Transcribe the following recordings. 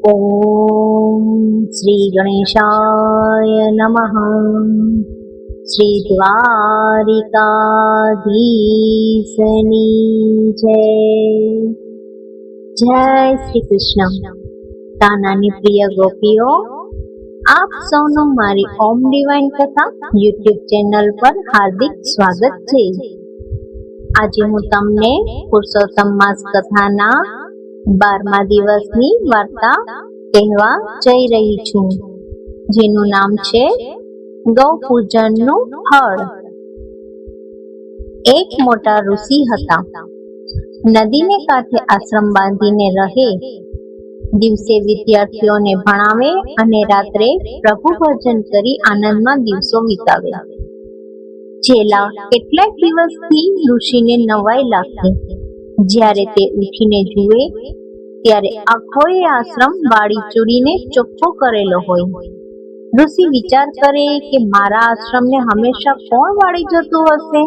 ઓમ શ્રી ગણેશાય નમઃ. શ્રી દ્વારિકાધીશની જય. જય શ્રી કૃષ્ણ. કાનાની પ્રિય ગોપીઓ, આપ સૌનું મારી ઓમ ડિવાઇન કથા યુટ્યુબ ચેનલ પર હાર્દિક સ્વાગત છે. આજે હું તમને પુરુષોત્તમ માસ કથાના 12મા દિવસની વાર્તા કહેવા જઈ રહી છું, જેનું નામ છે ગૌ પૂજનનું ફળ. એક મોટા ઋષિ હતા. નદીને કાંઠે આશ્રમ બાંધીને રહે. દિવસે વિદ્યાર્થીઓને ભણાવે અને રાત્રે પ્રભુ ભજન કરી આનંદમાં દિવસો વિતાવે. છેલ્લા કેટલાક દિવસથી ઋષિને નવાઈ લાગતી. જ્યારે તે ઉઠીને જુએ ત્યારે આખો આશ્રમ વાળી ચૂડીને ચોખ્ખો કરેલો હોય. ઋષિ વિચાર કરે કે મારા આશ્રમને હંમેશા કોણ વાળી જતું હશે?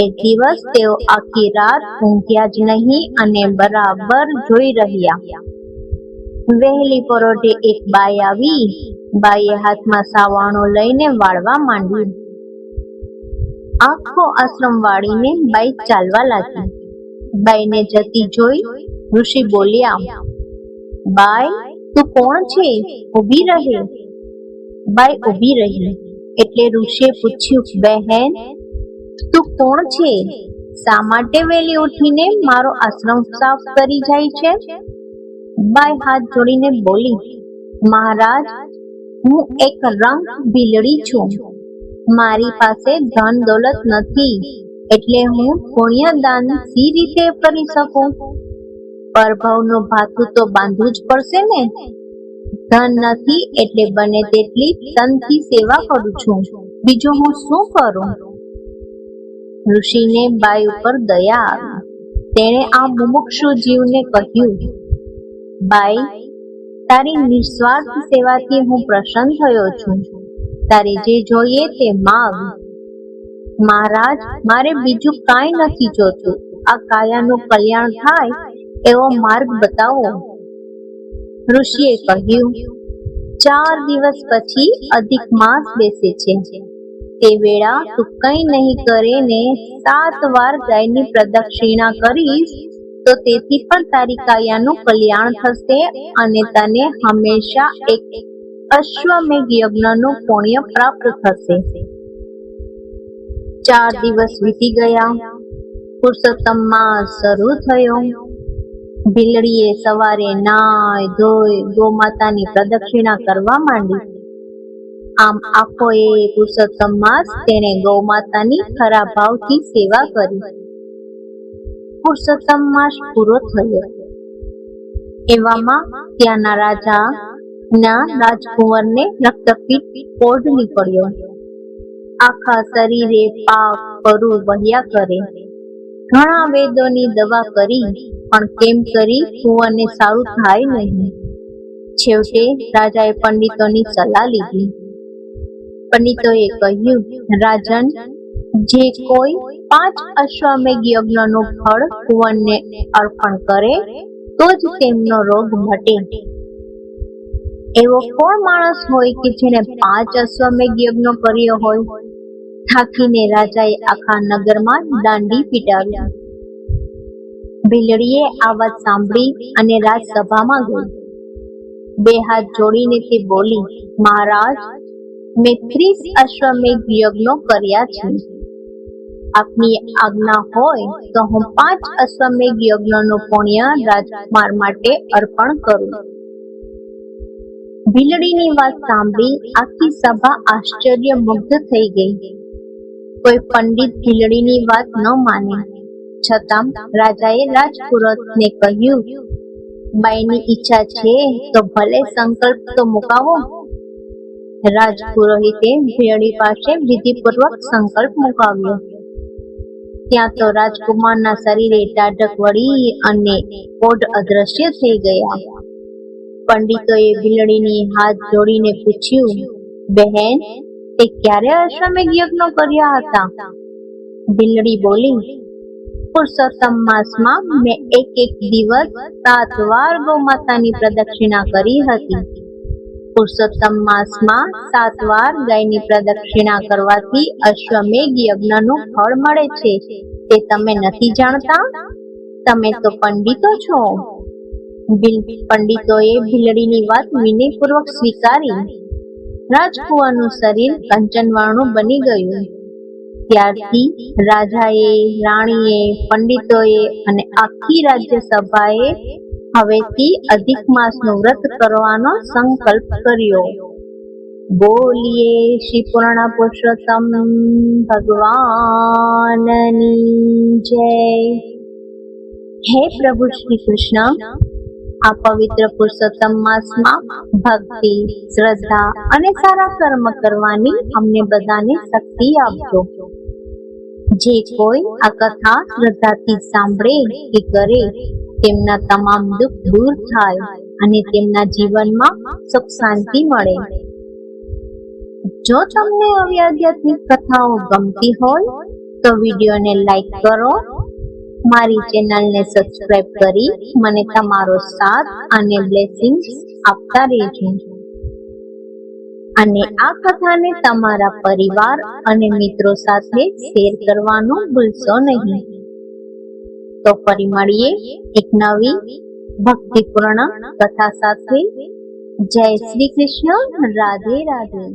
એક દિવસ તેઓ આખી રાત ઊંઘ્યા જ નહીં અને બરાબર જોઈ રહ્યા. વહેલી પરોઢે એક બાઈ આવી. બાઈએ હાથમાં સાવાણો લઈને વાળવા માંડી. આખો આશ્રમ વાળીને બાઈ ચાલવા લાગી. બાઈને જતી જોઈ ઋષિ બોલ્યા, બાઈ, તું કોણ છે? ઊભી રહે. બાઈ ઊભી રહી. એટલે ઋષિએ પૂછ્યું, બહેન, તું કોણ છે? શા માટે વહેલી ઉઠીને મારો આશ્રમ સાફ કરી જાય છે? બાઈ હાથ જોડીને બોલી, મહારાજ, હું એક રંગ ભીલડી છું. મારી પાસે ધન દોલત નથી, એટલે હું પુણ્ય દાન સી રીતે કરી શકું? પરભવનું ભાથું તો બાંધવું જ પડશે ને. ધન નથી એટલે બને તેટલી તનથી સેવા કરું છું. બીજું હું શું કરું? ઋષિને બાઈ ઉપર દયા આવી. તેણે આ મુમુક્ષુ જીવને કહ્યું, બાઈ, તારી નિસ્વાર્થ સેવાથી હું પ્રસન્ન થયો છું. તારે જે જોઈએ તે માંગ. મહારાજ, મારે બીજું કાંઈ નથી જોતું. આ કાયાનું કલ્યાણ થાય એવો માર્ગ બતાવો. ઋષિએ કહ્યું, 4 દિવસ પછી અધિક માસ બેસે છે. તે વેળા તું કંઈ નહીં કરે ને 7 વાર ગાયની પ્રદક્ષિણા કરીશ તો તેથી પણ તારી કાયાનું કલ્યાણ થશે અને તને હંમેશા એક અશ્વમેઘ યજ્ઞનું પુણ્ય પ્રાપ્ત થશે. 4 દિવસ વીતી ગયા. પુરુષોત્તમ માસ શરૂ થયો. ભીલડીએ સવારે નાય ધોઈ ગૌમાતાની પ્રદક્ષિણા કરવા માંડી. આમ આખો પુરુષોત્તમ માસ તેણે ગૌમાતાની ખરા ભાવથી સેવા કરી. પુરુષોત્તમ માસ પૂરો થયો. એવામાં ત્યાંના રાજા ના રાજકુંવરને રક્તપિત્ત કોઢ નીકળ્યો. આખા શરીરે પાક પરું વહ્યા કરે. ઘણા વેદોની દવા કરી પણ કેમ કરી કુંવરને સારું થાય નહીં. છેવટે રાજાએ પંડિતોની સલાહ લીધી. પંડિતોએ કહ્યું, રાજન, જે કોઈ 5 અશ્વમેઘ યજ્ઞનું ફળ કુંવરને અર્પણ કરે તો જ તેમનો રોગ મટે. એવો કોણ માણસ હોય કે જેને 5 અશ્વમેઘ યજ્ઞ કર્યો હોય? થાકીને રાજાએ આખા નગરમાં દાંડી પીટાવી. ભીલડીએ આ વાત સાંભળી અને રાજસભામાં ગઈ. 2 હાથ જોડીને તે બોલી, મહારાજ, મેં 30 અશ્વમેઘ યજ્ઞો કર્યા છે. આપની આજ્ઞા હોય તો હું 5 અશ્વમેઘ યજ્ઞનું પુણ્ય રાજકુમાર માટે અર્પણ કરું. ભીલડીની વાત સાંભળી આખી સભા આશ્ચર્ય મુગ્ધ થઈ ગઈ. કોઈ પંડિત ભીલડીની વાત ન માને. છતાં રાજાએ રાજપુરોહિતને કહ્યું, બાઈની ઈચ્છા છે તો ભલે સંકલ્પ તો મુકાવો. રાજપુરોહિતે ભીલડી પાસે વિધિપૂર્વક સંકલ્પ મુકાવ્યો. ત્યાં તો રાજકુમારના શરીરે ટાઢક વળી અને કોઢ અદ્રશ્ય થઈ ગયા. પંડિતોએ ભીલડીની હાથ જોડીને પૂછ્યું, બહેન, તે ક્યારે અશ્વમેઘ યજ્ઞ કર્યા હતા? ભીલડી બોલી, પુરુષોત્તમ માસમાં મેં એક દિવસ 7 વાર ગૌ માતાની પ્રદક્ષિણા કરી હતી. પુરુષોત્તમ માસમાં 7 વાર ગાયની પ્રદક્ષિણા કરવાથી અશ્વમેઘ યજ્ઞનું ફળ મળે છે. તે તમે નથી જાણતા? તમે તો પંડિતો છો. પંડિતોએ ભીલડીની વાત વિનયપૂર્વક સ્વીકારી. રાજકુંવરનું શરીર કંચનવાળું બની ગયું. ત્યારથી રાજાએ, રાણીએ, પંડિતોએ અને આખી રાજ્યસભાએ હવેથી અધિક માસનું વ્રત કરવાનો સંકલ્પ કર્યો. બોલીએ શ્રી પૂર્ણ પુરુષોત્તમ ભગવાનની જય. હે પ્રભુ શ્રી કૃષ્ણ, આ પવિત્ર પુરુષોત્તમ માસમાં ભક્તિ, શ્રદ્ધા અને સારા કર્મ કરવાની અમને બધાને શક્તિ આપજો. જે કોઈ આ કથા શ્રદ્ધાથી સાંભળે કે કરે તેમના તમામ દુઃખ દૂર થાય અને તેમના જીવનમાં સુખ શાંતિ મળે. જો તમને આવી આધ્યાત્મિક કથાઓ ગમતી હોય તો વિડીયોને લાઈક કરો, મારી ચેનલને સબસ્ક્રાઇબ કરી મને તમારો સાથ અને બ્લેસિંગ્સ આપતા રહેજો. અને આ કથાને તમારા પરિવાર અને મિત્રો સાથે શેર કરવાનું ભૂલશો નહીં. તો ફરી મળીએ એક નવી ભક્તિપૂર્ણ કથા સાથે. જય શ્રી કૃષ્ણ. રાધે રાધે.